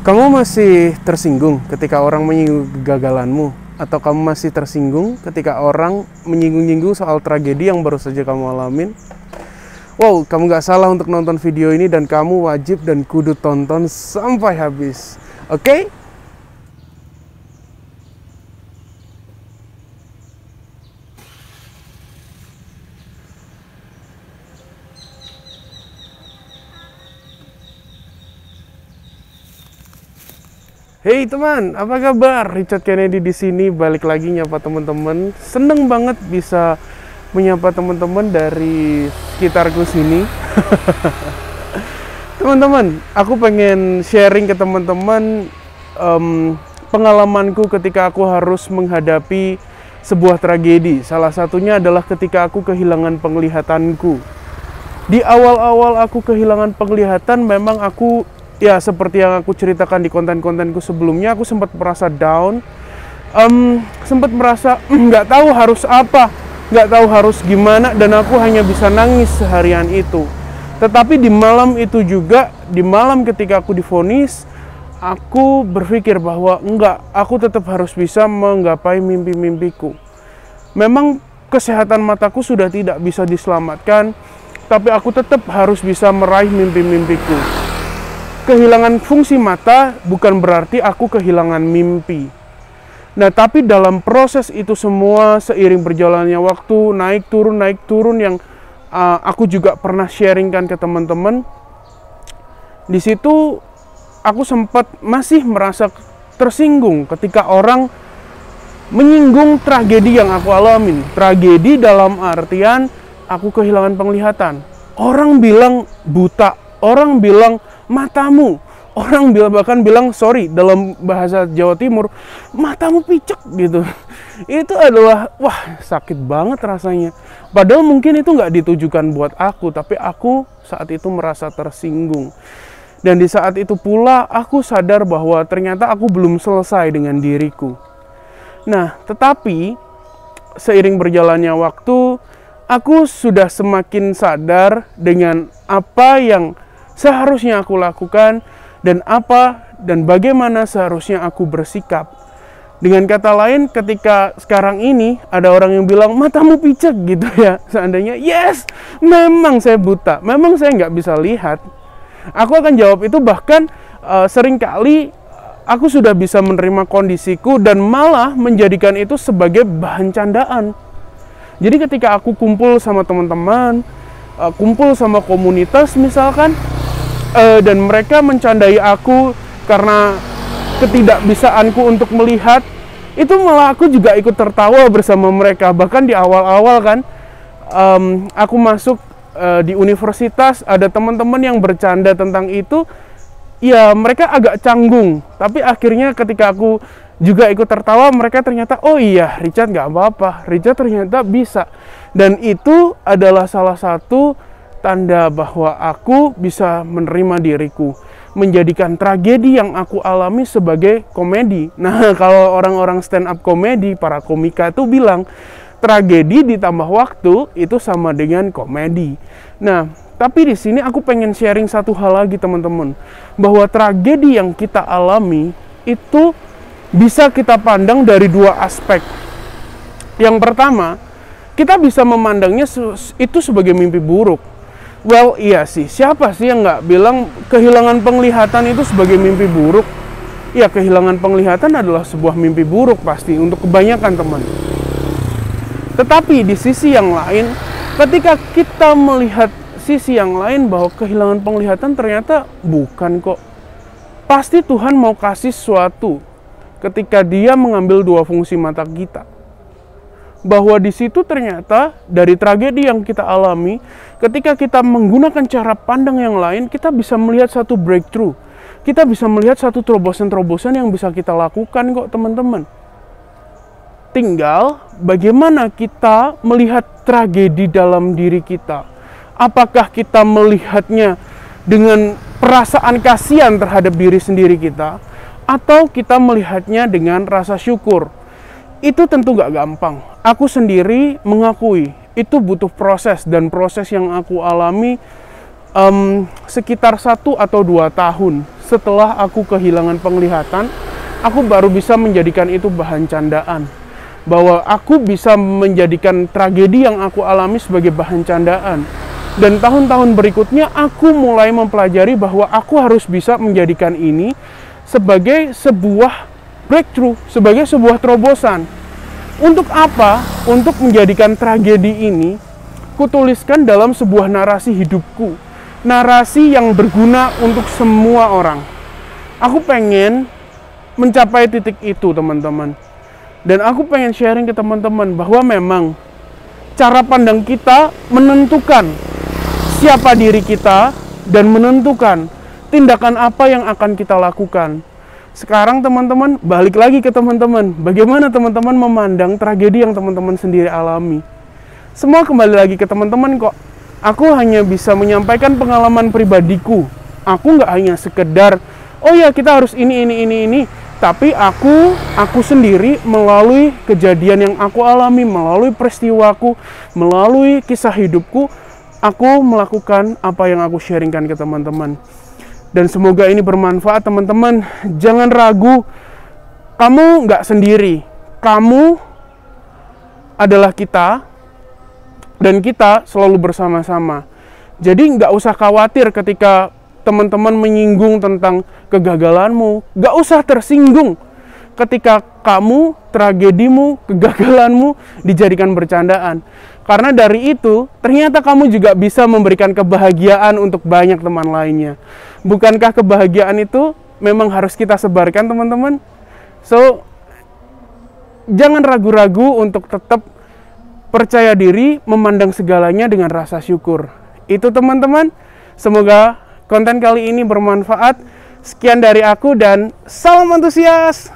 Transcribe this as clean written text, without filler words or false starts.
Kamu masih tersinggung ketika orang menyinggung kegagalanmu? Atau kamu masih tersinggung ketika orang menyinggung-nyinggung soal tragedi yang baru saja kamu alamin? Wow, kamu gak salah untuk nonton video ini dan kamu wajib dan kudu tonton sampai habis. Oke? Hey teman, apa kabar? Richard Kennedy di sini, balik lagi nyapa teman-teman. Seneng banget bisa menyapa teman-teman dari sekitarku sini. Teman-teman, aku pengen sharing ke teman-teman pengalamanku ketika aku harus menghadapi sebuah tragedi. Salah satunya adalah ketika aku kehilangan penglihatanku. Di awal-awal aku kehilangan penglihatan, memang aku seperti yang aku ceritakan di konten-kontenku sebelumnya, aku sempat merasa down, sempat merasa nggak tahu harus apa, nggak tahu harus gimana, dan aku hanya bisa nangis seharian itu. Tetapi di malam itu juga, di malam ketika aku divonis, aku berpikir bahwa aku tetap harus bisa menggapai mimpi-mimpiku. Memang kesehatan mataku sudah tidak bisa diselamatkan, tapi aku tetap harus bisa meraih mimpi-mimpiku. Kehilangan fungsi mata bukan berarti aku kehilangan mimpi. Nah, tapi dalam proses itu semua, seiring berjalannya waktu, naik turun yang aku juga pernah sharingkan ke teman-teman. Di situ aku sempat masih merasa tersinggung ketika orang menyinggung tragedi yang aku alamin. Tragedi dalam artian aku kehilangan penglihatan. Orang bilang buta, orang bilang matamu, orang bahkan bilang, sorry, dalam bahasa Jawa Timur, matamu picek gitu. Itu adalah, wah, sakit banget rasanya. Padahal mungkin itu nggak ditujukan buat aku, tapi aku saat itu merasa tersinggung. Dan di saat itu pula aku sadar bahwa ternyata aku belum selesai dengan diriku. Nah, tetapi seiring berjalannya waktu, aku sudah semakin sadar dengan apa yang seharusnya aku lakukan dan bagaimana seharusnya aku bersikap. Dengan kata lain, ketika sekarang ini ada orang yang bilang matamu picek gitu ya, seandainya yes, memang saya buta, memang saya nggak bisa lihat, aku akan jawab itu. Bahkan seringkali aku sudah bisa menerima kondisiku dan malah menjadikan itu sebagai bahan candaan. Jadi ketika aku kumpul sama teman-teman, kumpul sama komunitas misalkan, dan mereka mencandai aku karena ketidakbisaanku untuk melihat, itu malah aku juga ikut tertawa bersama mereka. Bahkan di awal-awal kan, aku masuk di universitas, ada teman-teman yang bercanda tentang itu, ya mereka agak canggung. Tapi akhirnya ketika aku juga ikut tertawa, mereka ternyata, oh iya, Richard nggak apa-apa, Richard ternyata bisa. Dan itu adalah salah satu tanda bahwa aku bisa menerima diriku, menjadikan tragedi yang aku alami sebagai komedi. Nah, kalau orang-orang stand up komedi, para komika itu bilang, tragedi ditambah waktu itu sama dengan komedi. Nah, tapi di sini aku pengen sharing satu hal lagi teman-teman, bahwa tragedi yang kita alami itu bisa kita pandang dari dua aspek. Yang pertama, kita bisa memandangnya itu sebagai mimpi buruk. Well, iya sih. Siapa sih yang nggak bilang kehilangan penglihatan itu sebagai mimpi buruk? Ya, kehilangan penglihatan adalah sebuah mimpi buruk pasti untuk kebanyakan teman. Tetapi di sisi yang lain, ketika kita melihat sisi yang lain bahwa kehilangan penglihatan ternyata bukan kok. Pasti Tuhan mau kasih sesuatu ketika Dia mengambil dua fungsi mata kita. Bahwa di situ ternyata dari tragedi yang kita alami, ketika kita menggunakan cara pandang yang lain, kita bisa melihat satu breakthrough. Kita bisa melihat satu terobosan-terobosan yang bisa kita lakukan kok teman-teman. Tinggal bagaimana kita melihat tragedi dalam diri kita. Apakah kita melihatnya dengan perasaan kasihan terhadap diri sendiri kita, atau kita melihatnya dengan rasa syukur. Itu tentu gak gampang. Aku sendiri mengakui itu butuh proses, dan proses yang aku alami sekitar 1 atau 2 tahun setelah aku kehilangan penglihatan, aku baru bisa menjadikan itu bahan candaan. Bahwa aku bisa menjadikan tragedi yang aku alami sebagai bahan candaan. Dan tahun-tahun berikutnya aku mulai mempelajari bahwa aku harus bisa menjadikan ini sebagai sebuah breakthrough, sebagai sebuah terobosan. Untuk apa? Untuk menjadikan tragedi ini kutuliskan dalam sebuah narasi hidupku. Narasi yang berguna untuk semua orang. Aku pengen mencapai titik itu, teman-teman. Dan aku pengen sharing ke teman-teman bahwa memang cara pandang kita menentukan siapa diri kita dan menentukan tindakan apa yang akan kita lakukan. Sekarang teman-teman, balik lagi ke teman-teman. Bagaimana teman-teman memandang tragedi yang teman-teman sendiri alami? Semua kembali lagi ke teman-teman kok. Aku hanya bisa menyampaikan pengalaman pribadiku. Aku nggak hanya sekedar, oh ya kita harus ini. Tapi aku sendiri melalui kejadian yang aku alami, melalui peristiwaku, melalui kisah hidupku, aku melakukan apa yang aku sharingkan ke teman-teman. Dan semoga ini bermanfaat teman-teman. Jangan ragu, kamu nggak sendiri. Kamu adalah kita, dan kita selalu bersama-sama. Jadi nggak usah khawatir ketika teman-teman menyinggung tentang kegagalanmu. Nggak usah tersinggung ketika kamu, tragedimu, kegagalanmu dijadikan bercandaan. Karena dari itu, ternyata kamu juga bisa memberikan kebahagiaan untuk banyak teman lainnya. Bukankah kebahagiaan itu memang harus kita sebarkan, teman-teman? So, jangan ragu-ragu untuk tetap percaya diri, memandang segalanya dengan rasa syukur. Itu teman-teman, semoga konten kali ini bermanfaat. Sekian dari aku dan salam antusias.